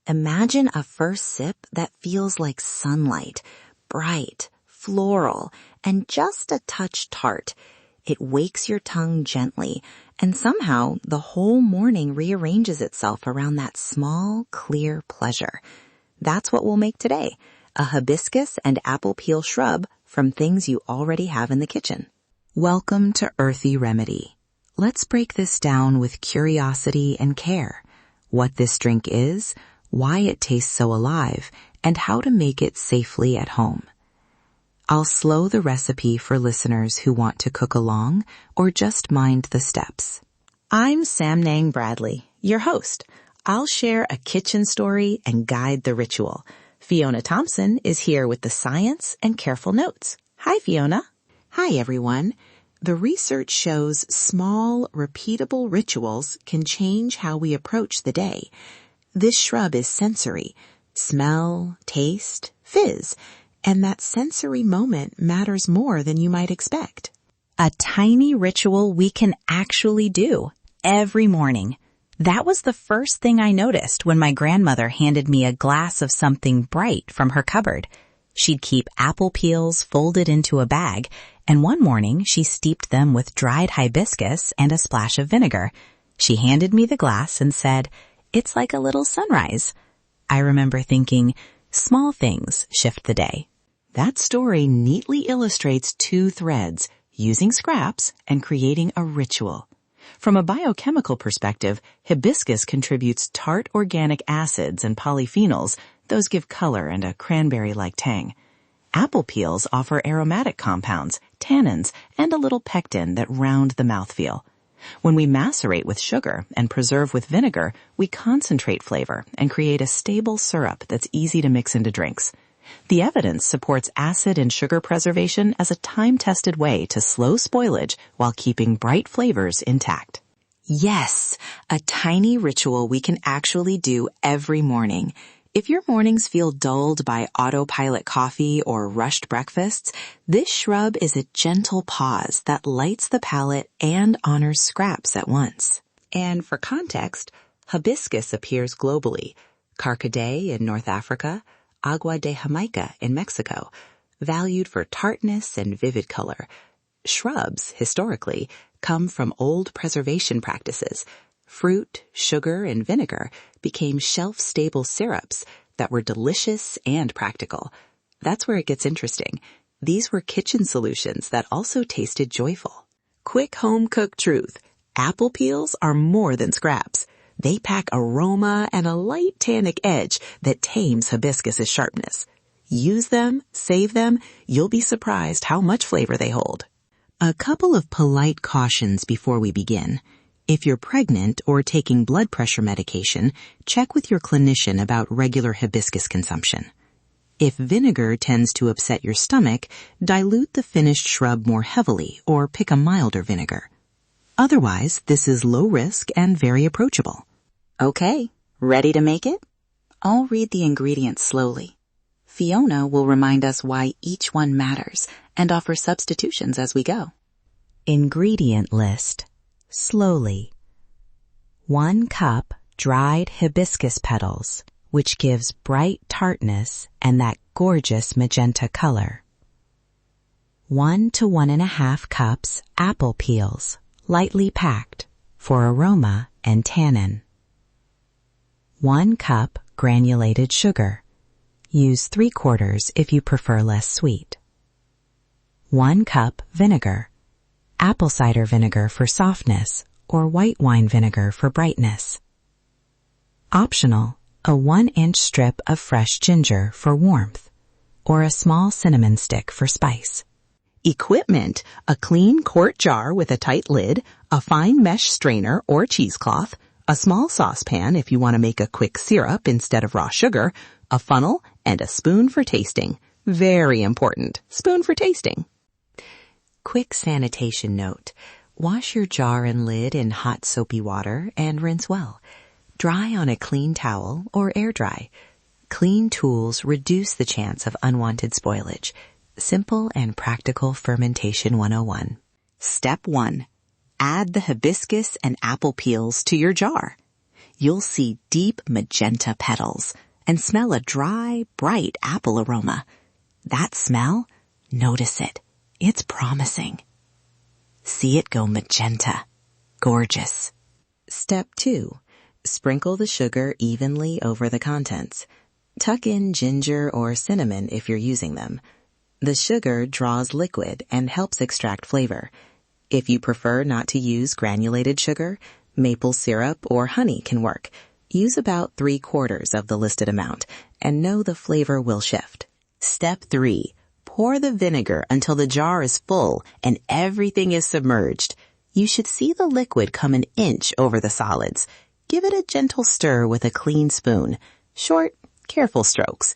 Imagine a first sip that feels like sunlight, bright, floral, and just a touch tart. It wakes your tongue gently, and somehow the whole morning rearranges itself around that small, clear pleasure. That's what we'll make today, a hibiscus and apple peel shrub from things you already have in the kitchen. Welcome to Earthy Remedy. Let's break this down with curiosity and care. What this drink is, why it tastes so alive, and how to make it safely at home. I'll slow the recipe for listeners who want to cook along or just mind the steps. I'm Sam Nang Bradley, your host. I'll share a kitchen story and guide the ritual. Fiona Thompson is here with the science and careful notes. Hi, Fiona. Hi, everyone. The research shows small, repeatable rituals can change how we approach the day. This shrub is sensory, smell, taste, fizz, and that sensory moment matters more than you might expect. A tiny ritual we can actually do every morning. That was the first thing I noticed when my grandmother handed me a glass of something bright from her cupboard. She'd keep apple peels folded into a bag, and one morning she steeped them with dried hibiscus and a splash of vinegar. She handed me the glass and said, "It's like a little sunrise." I remember thinking, small things shift the day. That story neatly illustrates two threads, using scraps and creating a ritual. From a biochemical perspective, hibiscus contributes tart organic acids and polyphenols. Those give color and a cranberry-like tang. Apple peels offer aromatic compounds, tannins, and a little pectin that round the mouthfeel. When we macerate with sugar and preserve with vinegar, we concentrate flavor and create a stable syrup that's easy to mix into drinks. The evidence supports acid and sugar preservation as a time-tested way to slow spoilage while keeping bright flavors intact. Yes, a tiny ritual we can actually do every morning. If your mornings feel dulled by autopilot coffee or rushed breakfasts, this shrub is a gentle pause that lights the palate and honors scraps at once. And for context, hibiscus appears globally. Carcadet in North Africa, Agua de Jamaica in Mexico, valued for tartness and vivid color. Shrubs, historically, come from old preservation practices. Fruit, sugar, and vinegar became shelf-stable syrups that were delicious and practical. That's where it gets interesting. These were kitchen solutions that also tasted joyful. Quick home-cooked truth. Apple peels are more than scraps. They pack aroma and a light tannic edge that tames hibiscus's sharpness. Use them, save them, you'll be surprised how much flavor they hold. A couple of polite cautions before we begin. If you're pregnant or taking blood pressure medication, check with your clinician about regular hibiscus consumption. If vinegar tends to upset your stomach, dilute the finished shrub more heavily or pick a milder vinegar. Otherwise, this is low risk and very approachable. Okay, ready to make it? I'll read the ingredients slowly. Fiona will remind us why each one matters and offer substitutions as we go. Ingredient list. Slowly. 1 cup dried hibiscus petals, which gives bright tartness and that gorgeous magenta color. 1 to 1.5 cups apple peels, lightly packed, for aroma and tannin. 1 cup granulated sugar. Use 3/4 if you prefer less sweet. 1 cup vinegar. Apple cider vinegar for softness or white wine vinegar for brightness. Optional, a 1-inch strip of fresh ginger for warmth or a small cinnamon stick for spice. Equipment, a clean quart jar with a tight lid, a fine mesh strainer or cheesecloth, a small saucepan if you want to make a quick syrup instead of raw sugar, a funnel, and a spoon for tasting. Very important, spoon for tasting. Quick sanitation note. Wash your jar and lid in hot soapy water and rinse well. Dry on a clean towel or air dry. Clean tools reduce the chance of unwanted spoilage. Simple and practical fermentation 101. Step 1. Add the hibiscus and apple peels to your jar. you'll see deep magenta petals and smell a dry, bright apple aroma. That smell, notice it. It's promising. See it go magenta. Gorgeous. Step 2. Sprinkle the sugar evenly over the contents. Tuck in ginger or cinnamon if you're using them. The sugar draws liquid and helps extract flavor. If you prefer not to use granulated sugar, maple syrup or honey can work. Use about 3/4 of the listed amount and know the flavor will shift. Step 3. Pour the vinegar until the jar is full and everything is submerged. You should see the liquid come an inch over the solids. Give it a gentle stir with a clean spoon. Short, careful strokes.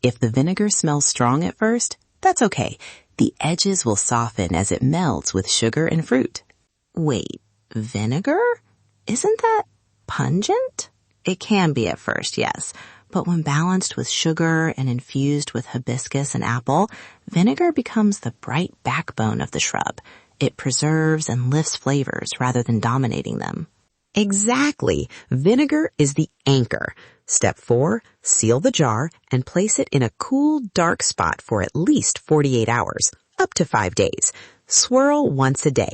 If the vinegar smells strong at first, that's okay. The edges will soften as it melts with sugar and fruit. Wait, vinegar? Isn't that pungent? It can be at first, yes. But when balanced with sugar and infused with hibiscus and apple, vinegar becomes the bright backbone of the shrub. It preserves and lifts flavors rather than dominating them. Exactly. Vinegar is the anchor. Step 4, seal the jar and place it in a cool, dark spot for at least 48 hours, up to 5 days. Swirl once a day.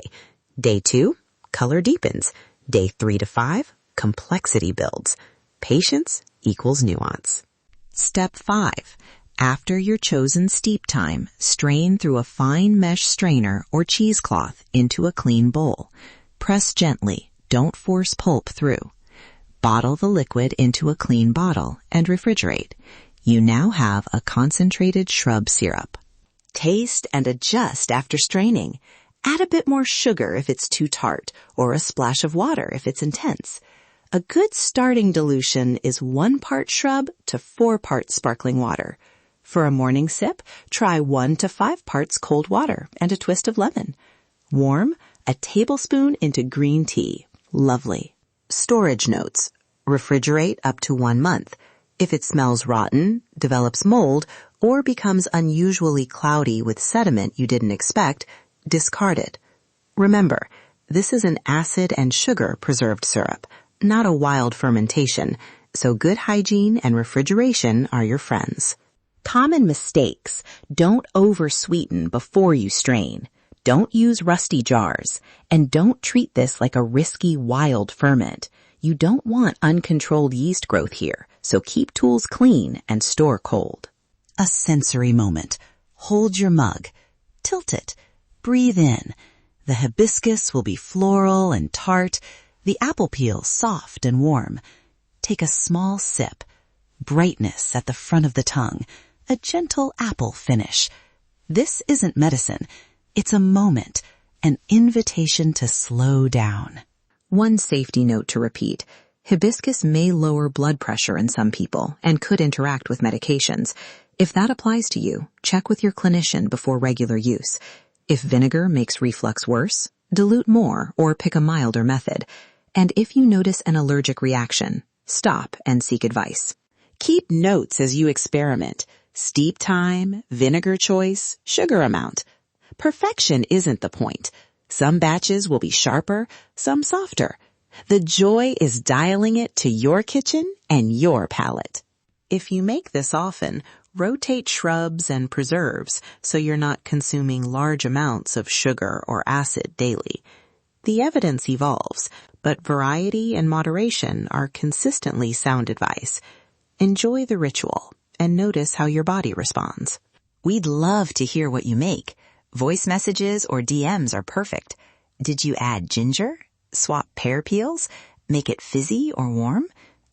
Day 2, color deepens. Day 3 to 5, complexity builds. Patience equals nuance. Step 5. After your chosen steep time, strain through a fine mesh strainer or cheesecloth into a clean bowl. Press gently. Don't force pulp through. Bottle the liquid into a clean bottle and refrigerate. You now have a concentrated shrub syrup. Taste and adjust after straining. Add a bit more sugar if it's too tart, or a splash of water if it's intense. A good starting dilution is 1 part shrub to 4 parts sparkling water. For a morning sip, try 1 to 5 parts cold water and a twist of lemon. Warm, a tablespoon into green tea. Lovely. Storage notes. Refrigerate up to 1 month. If it smells rotten, develops mold, or becomes unusually cloudy with sediment you didn't expect, discard it. Remember, this is an acid and sugar preserved syrup, not a wild fermentation, so good hygiene and refrigeration are your friends. Common mistakes. Don't over-sweeten before you strain. Don't use rusty jars. And don't treat this like a risky wild ferment. You don't want uncontrolled yeast growth here, so keep tools clean and store cold. A sensory moment. Hold your mug. Tilt it. Breathe in. The hibiscus will be floral and tart. The apple peel soft and warm. Take a small sip. Brightness at the front of the tongue. A gentle apple finish. This isn't medicine. It's a moment, an invitation to slow down. One safety note to repeat. Hibiscus may lower blood pressure in some people and could interact with medications. If that applies to you, check with your clinician before regular use. If vinegar makes reflux worse, dilute more or pick a milder method. And if you notice an allergic reaction, stop and seek advice. Keep notes as you experiment. Steep time, vinegar choice, sugar amount. Perfection isn't the point. Some batches will be sharper, some softer. The joy is dialing it to your kitchen and your palate. If you make this often, rotate shrubs and preserves so you're not consuming large amounts of sugar or acid daily. The evidence evolves, but variety and moderation are consistently sound advice. Enjoy the ritual and notice how your body responds. We'd love to hear what you make. Voice messages or DMs are perfect. Did you add ginger? Swap pear peels? Make it fizzy or warm?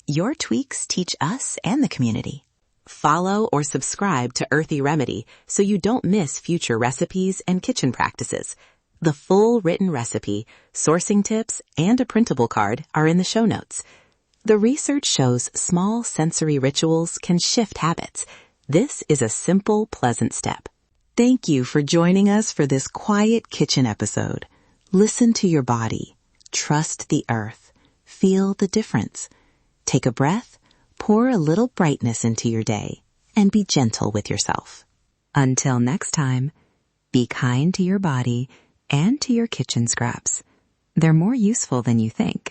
Your tweaks teach us and the community. Follow or subscribe to Earthy Remedy so you don't miss future recipes and kitchen practices. The full written recipe, sourcing tips, and a printable card are in the show notes. The research shows small sensory rituals can shift habits. This is a simple, pleasant step. Thank you for joining us for this quiet kitchen episode. Listen to your body. Trust the earth. Feel the difference. Take a breath, pour a little brightness into your day, and be gentle with yourself. Until next time, be kind to your body and to your kitchen scraps. They're more useful than you think.